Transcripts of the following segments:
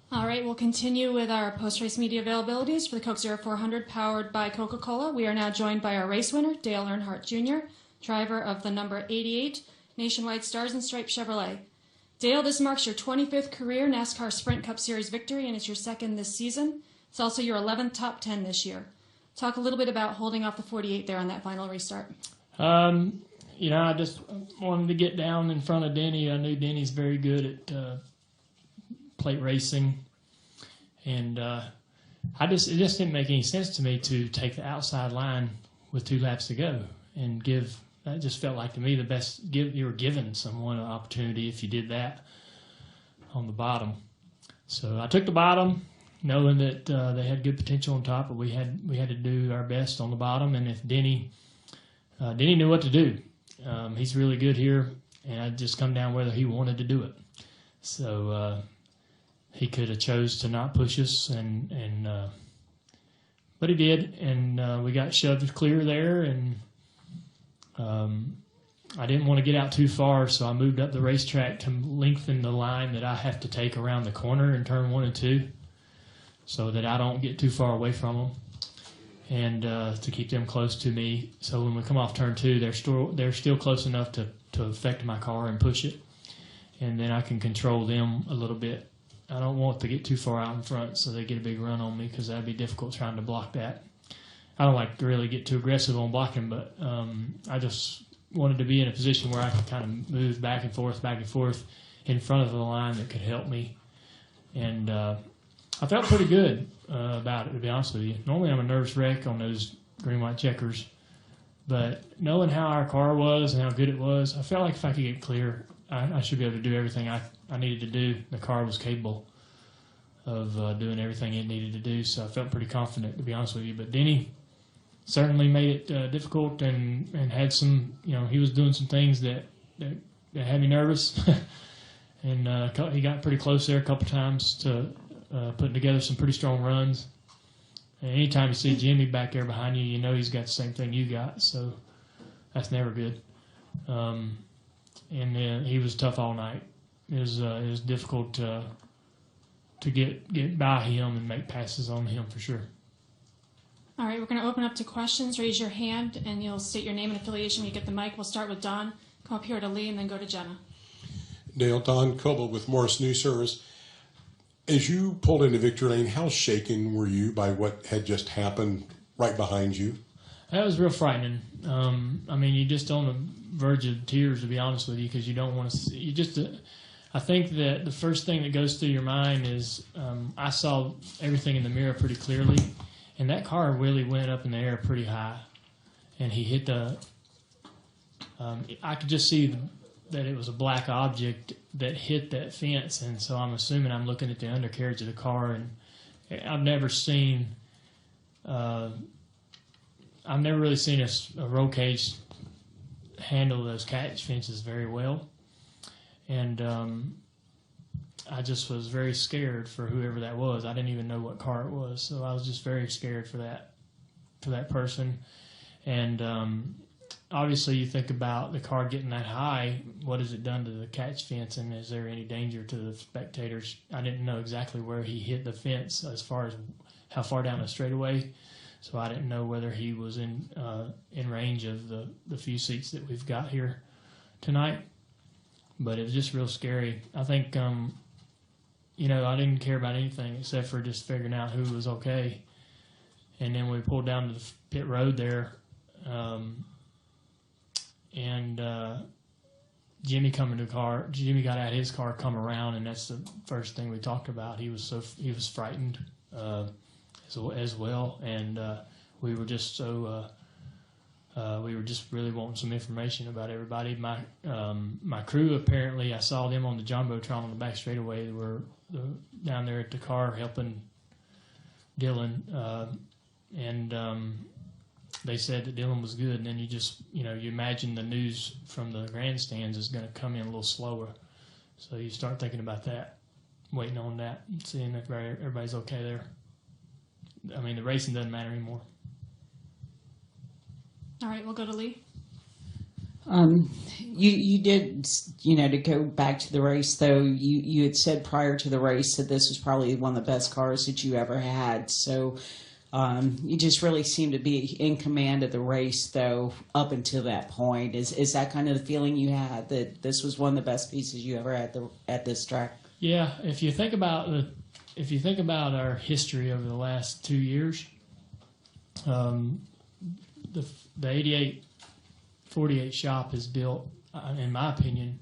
All right, we'll continue with our post-race media availabilities for the Coke 0400 powered by Coca-Cola. We are now joined by our race winner, Dale Earnhardt Jr., driver of the number 88 Nationwide Stars and Stripes Chevrolet. Dale, this marks your 25th career NASCAR Sprint Cup Series victory, and it's your second this season. It's also your 11th top 10 this year. Talk a little bit about holding off the 48 there on that final restart. I just wanted to get down in front of Denny. I knew Denny's very good at plate racing, and it just didn't make any sense to me to take the outside line with 2 laps to go and give. That just felt like to me the best. You were giving someone an opportunity if you did that on the bottom. So I took the bottom, knowing that they had good potential on top, but we had to do our best on the bottom. And if Denny knew what to do. He's really good here, and I'd just come down whether he wanted to do it. So he could have chose to not push us, but he did, and we got shoved clear there, and I didn't want to get out too far, so I moved up the racetrack to lengthen the line that I have to take around the corner in turn 1 and 2, so that I don't get too far away from them, and to keep them close to me. So when we come off turn 2, they're still close enough to affect my car and push it, and then I can control them a little bit. I don't want to get too far out in front so they get a big run on me, because that'd be difficult trying to block that. I don't like to really get too aggressive on blocking, but I just wanted to be in a position where I could kind of move back and forth in front of the line that could help me. And I felt pretty good about it, to be honest with you. Normally I'm a nervous wreck on those green-white checkers, but knowing how our car was and how good it was, I felt like if I could get clear, I should be able to do everything I needed to do. The car was capable of doing everything it needed to do, so I felt pretty confident, to be honest with you. But Denny certainly made it difficult and had some, he was doing some things that had me nervous. And he got pretty close there a couple times to putting together some pretty strong runs. And anytime you see Jimmy back there behind you, you know he's got the same thing you got, so that's never good. And then he was tough all night. It was difficult to get by him and make passes on him for sure. All right, we're going to open up to questions. Raise your hand, and you'll state your name and affiliation when you get the mic. We'll start with Don. Come up here to Lee, and then go to Jenna. Dale, Don Coble with Morris News Service. As you pulled into victory lane, how shaken were you by what had just happened right behind you? That was real frightening. You're just on the verge of tears, to be honest with you, because you don't want to see. I think that the first thing that goes through your mind is I saw everything in the mirror pretty clearly, and that car really went up in the air pretty high, and he hit I could just see that it was a black object that hit that fence, and so I'm assuming I'm looking at the undercarriage of the car, and I've never really seen a roll cage handle those catch fences very well, and I just was very scared for whoever that was. I didn't even know what car it was, so I was just very scared for that person. And obviously, you think about the car getting that high. What has it done to the catch fence, and is there any danger to the spectators? I didn't know exactly where he hit the fence as far as how far down the straightaway, so I didn't know whether he was in range of the few seats that we've got here tonight. But it was just real scary. I think, I didn't care about anything except for just figuring out who was okay. And then we pulled down to the pit road there, and Jimmy got out of his car, come around, and that's the first thing we talked about. He was frightened as well, and we were just really wanting some information about everybody. My crew, apparently, I saw them on the Jumbotron on the back straightaway. They were down there at the car helping Dylan, and they said that Dylan was good. And then you imagine the news from the grandstands is going to come in a little slower, so you start thinking about that, waiting on that, seeing if everybody's okay there. The racing doesn't matter anymore. All right, we'll go to Lee. You did, to go back to the race, though, you had said prior to the race that this was probably one of the best cars that you ever had. So you just really seemed to be in command of the race, though, up until that point. Is that kind of the feeling you had, that this was one of the best pieces you ever had at this track? Yeah, if you think about our history over the last 2 years, the 88-48 shop has built, in my opinion,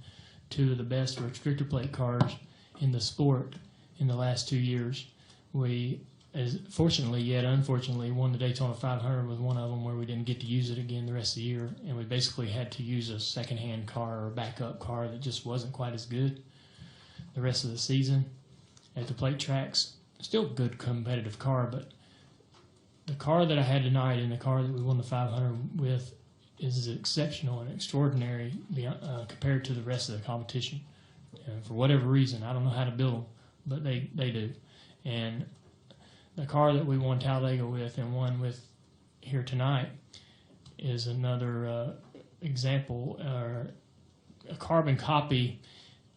two of the best restrictor plate cars in the sport in the last 2 years. We, as fortunately yet unfortunately, won the Daytona 500 with one of them, where we didn't get to use it again the rest of the year, and we basically had to use a second-hand car or backup car that just wasn't quite as good the rest of the season at the plate tracks. Still a good competitive car, but the car that I had tonight and the car that we won the 500 with is exceptional and extraordinary compared to the rest of the competition. And for whatever reason, I don't know how to build them, but they do. And the car that we won Talladega with and won with here tonight is another example, a carbon copy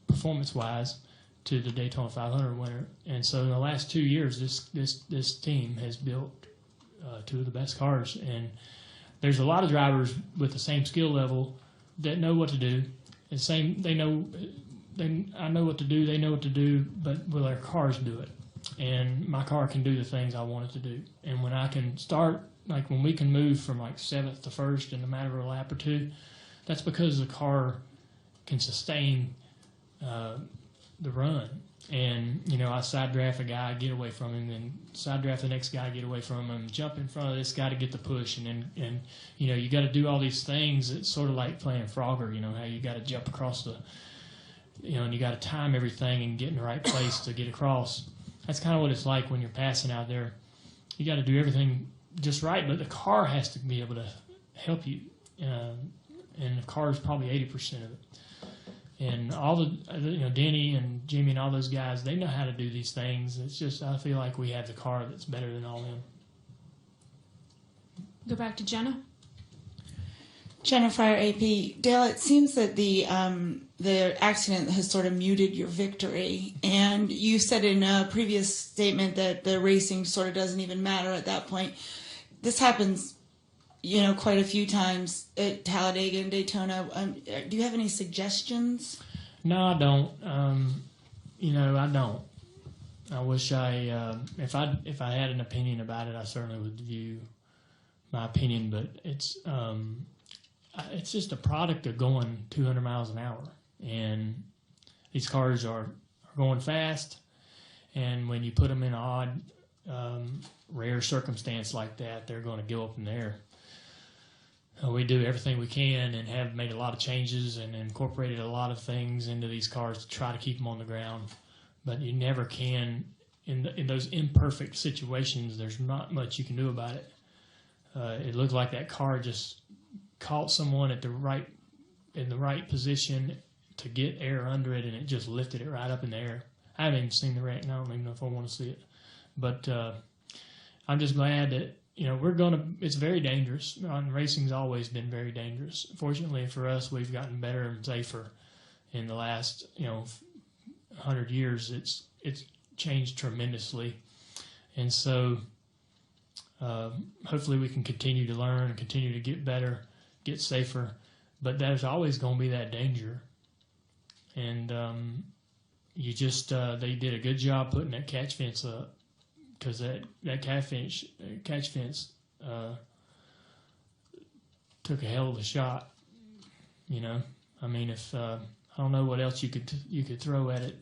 performance-wise to the Daytona 500 winner. And so in the last 2 years, this team has built two of the best cars. And there's a lot of drivers with the same skill level that know what to do. I know what to do, they know what to do, but will their cars do it? And my car can do the things I want it to do. And when I can start, like when we can move from like 7th to 1st in a matter of a lap or two, that's because the car can sustain the run. And, I side draft a guy, get away from him, and side draft the next guy, get away from him, jump in front of this guy to get the push. And you got to do all these things. It's sort of like playing Frogger, how you got to jump across the, and you got to time everything and get in the right place to get across. That's kind of what it's like when you're passing out there. You got to do everything just right, but the car has to be able to help you. And the car is probably 80% of it. And all the, Denny and Jimmy and all those guys, they know how to do these things. It's just, I feel like we have the car that's better than all them. Go back to Jenna. Jenna Fryer, AP. Dale, it seems that the accident has sort of muted your victory, and you said in a previous statement that the racing sort of doesn't even matter at that point. This happens, quite a few times at Talladega and Daytona. Do you have any suggestions? No, I don't. I don't. I wish if I had an opinion about it, I certainly would view my opinion, but it's just a product of going 200 miles an hour. And these cars are going fast, and when you put them in an odd, rare circumstance like that, they're going to go up in the air. We do everything we can and have made a lot of changes and incorporated a lot of things into these cars to try to keep them on the ground. But you never can, in those imperfect situations, there's not much you can do about it. It looked like that car just caught someone in the right position to get air under it, and it just lifted it right up in the air. I haven't even seen the wreck, and I don't even know if I want to see it. But I'm just glad that it's very dangerous. Racing's always been very dangerous. Fortunately for us, we've gotten better and safer in the last 100 years. It's changed tremendously, and so hopefully we can continue to learn, continue to get better, get safer. But there's always going to be that danger, and they did a good job putting that catch fence up, because that catch fence took a hell of a shot. I mean, if I don't know what else you could throw at it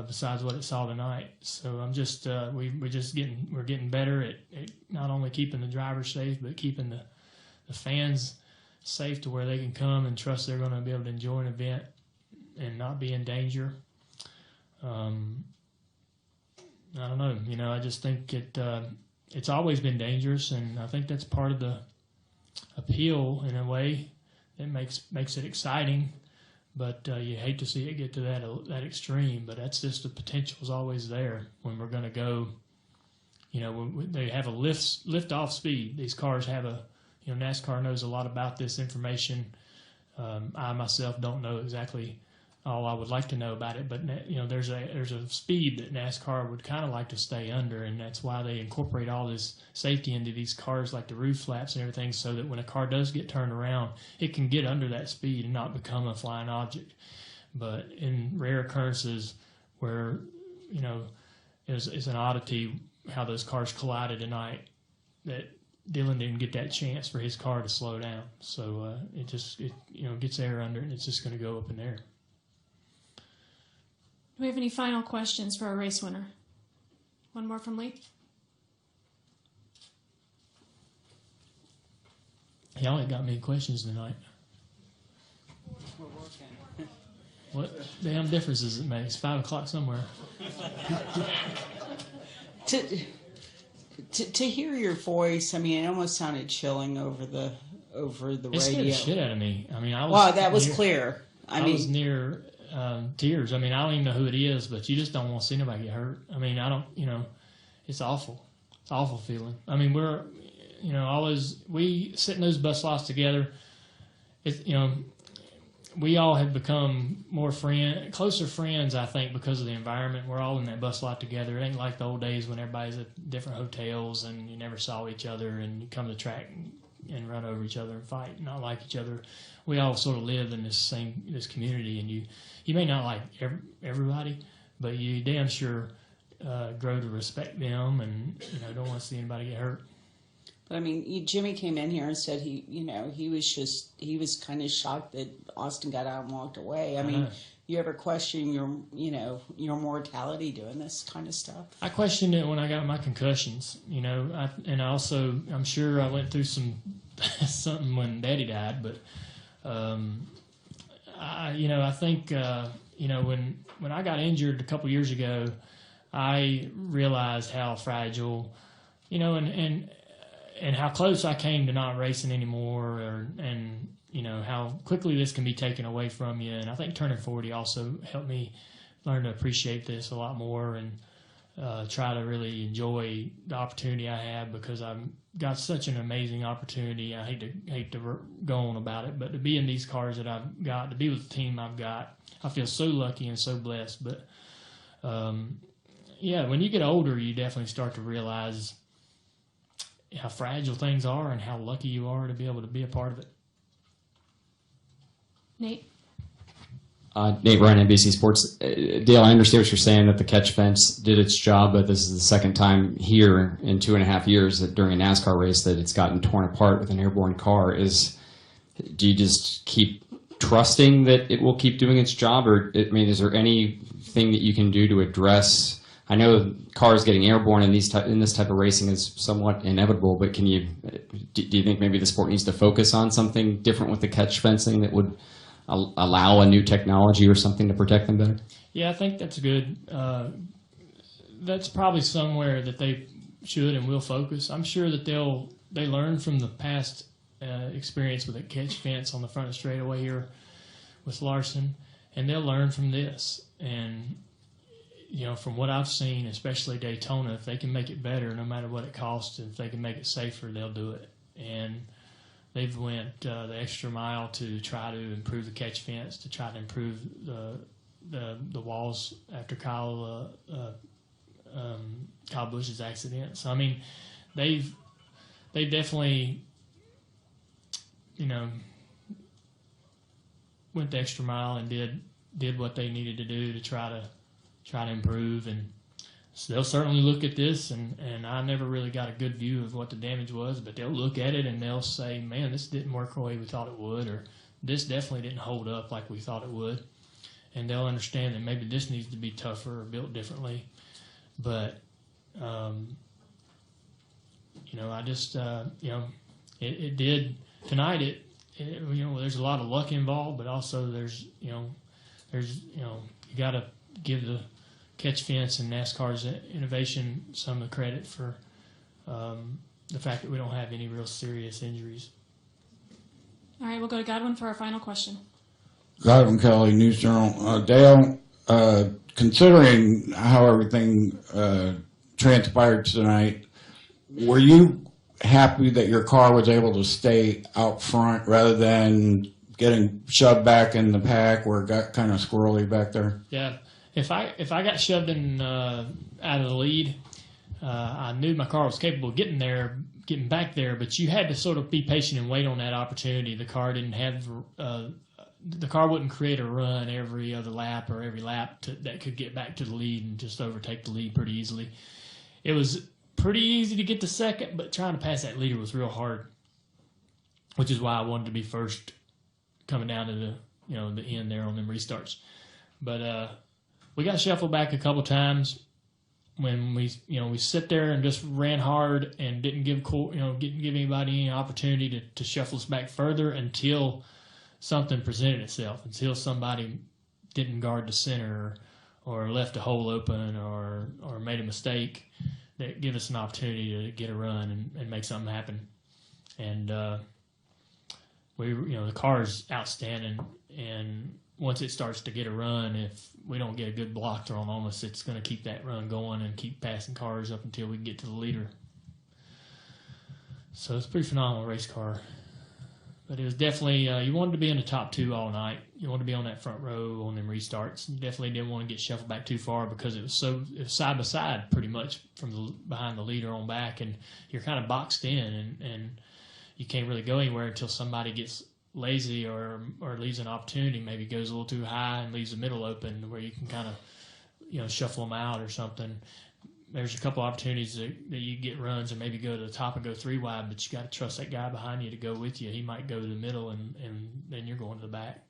besides what it saw tonight. So I'm just we're getting better at not only keeping the drivers safe, but keeping the fans safe to where they can come and trust they're going to be able to enjoy an event and not be in danger. I don't know. I just think it's always been dangerous, and I think that's part of the appeal in a way that makes it exciting. But you hate to see it get to that extreme. But that's just the potential is always there when we're going to go. They have a lift off speed. These cars have NASCAR knows a lot about this information. I myself don't know exactly all I would like to know about it, but there's a speed that NASCAR would kind of like to stay under, and that's why they incorporate all this safety into these cars, like the roof flaps and everything, so that when a car does get turned around, it can get under that speed and not become a flying object. But in rare occurrences where it's an oddity how those cars collided tonight, that Dylan didn't get that chance for his car to slow down, so it gets air under it, and it's just going to go up in there. Do we have any final questions for our race winner? One more from Lee. Y'all ain't got many questions tonight. We're working. What damn difference does it make? It's 5 o'clock somewhere. To hear your voice, I mean, it almost sounded chilling over the It scared radio. the shit out of me. I mean, That was clear. I mean, was near tears. I mean, I don't even know who it is, but you just don't want to see nobody get hurt. I mean, it's awful. It's an awful feeling. I mean, we sit in those bus lots together. We all have become closer friends, I think, because of the environment. We're all in that bus lot together. It ain't like the old days when everybody's at different hotels and you never saw each other and you come to the track and run over each other and fight and not like each other. We all sort of live in this community, and you may not like everybody, but you damn sure grow to respect them and don't want to see anybody get hurt. but I mean, Jimmy came in here and said he was kind of shocked that Austin got out and walked away. I mean, you ever question your mortality doing this kind of stuff? I questioned it when I got my concussions, and also I'm sure I went through something when Daddy died, but I think when I got injured a couple years ago, I realized how fragile, and how close I came to not racing anymore, and how quickly this can be taken away from you. And I think turning 40 also helped me learn to appreciate this a lot more and try to really enjoy the opportunity I have, because I've got such an amazing opportunity. I hate to go on about it, but to be in these cars that I've got, to be with the team I've got, I feel so lucky and so blessed. But when you get older, you definitely start to realize how fragile things are and how lucky you are to be able to be a part of it. Nate? Nate Ryan, NBC Sports. Dale, I understand what you're saying, that the catch fence did its job, but this is the second time here in 2.5 years that during a NASCAR race that it's gotten torn apart with an airborne car. Do you just keep trusting that it will keep doing its job, or is there anything that you can do to address? I know cars getting airborne in this type of racing is somewhat inevitable, but do you think maybe the sport needs to focus on something different with the catch fencing that would allow a new technology or something to protect them better? Yeah, I think that's good. That's probably somewhere that they should and will focus. I'm sure that they learn from the past experience with a catch fence on the front of the straightaway here with Larson, and they'll learn from this. And from what I've seen, especially Daytona, if they can make it better, no matter what it costs, if they can make it safer, they'll do it. And they've went the extra mile to try to improve the catch fence, to try to improve the walls after Kyle Busch's accident. So I mean, they've definitely went the extra mile and did what they needed to do to try to improve. And so they'll certainly look at this, and I never really got a good view of what the damage was, but they'll look at it and they'll say, man, this didn't work the way we thought it would, or this definitely didn't hold up like we thought it would. And they'll understand that maybe this needs to be tougher or built differently. But, I just, it did tonight. There's a lot of luck involved, but also there's you got to give the catch fence and NASCAR's innovation some of the credit for the fact that we don't have any real serious injuries. All right, we'll go to Godwin for our final question. Godwin Kelly, News Journal. Dale, considering how everything transpired tonight, were you happy that your car was able to stay out front rather than getting shoved back in the pack where it got kind of squirrely back there? Yeah, if I got shoved in out of the lead, I knew my car was capable of getting back there, but you had to sort of be patient and wait on that opportunity. The car didn't have the car wouldn't create a run every other lap or every lap that could get back to the lead and just overtake the lead pretty easily. It was pretty easy to get to second, but trying to pass that leader was real hard, which is why I wanted to be first coming down to the end there on them restarts. But we got shuffled back a couple times when we sit there and just ran hard and didn't give anybody any opportunity to shuffle us back further until something presented itself, until somebody didn't guard the center or left a hole open or made a mistake that give us an opportunity to get a run and make something happen. And the car is outstanding, and once it starts to get a run, if we don't get a good block thrown on us, it's going to keep that run going and keep passing cars up until we can get to the leader. So it's a pretty phenomenal race car. But it was definitely, you wanted to be in the top two all night. You wanted to be on that front row on them restarts. You definitely didn't want to get shuffled back too far because it was side by side pretty much from behind the leader on back, and you're kind of boxed in, and you can't really go anywhere until somebody gets lazy or leaves an opportunity, maybe goes a little too high and leaves the middle open where you can kind of shuffle them out or something. There's a couple opportunities that you get runs and maybe go to the top and go 3 wide, but you got to trust that guy behind you to go with you. He might go to the middle and then you're going to the back.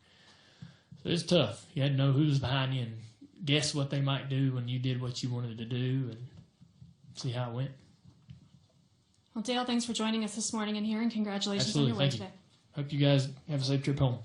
So it's tough. You had to know who was behind you and guess what they might do when you did what you wanted to do and see how it went. Well, Dale, thanks for joining us this morning and here, and congratulations on your win Thank you. today. Hope you guys have a safe trip home.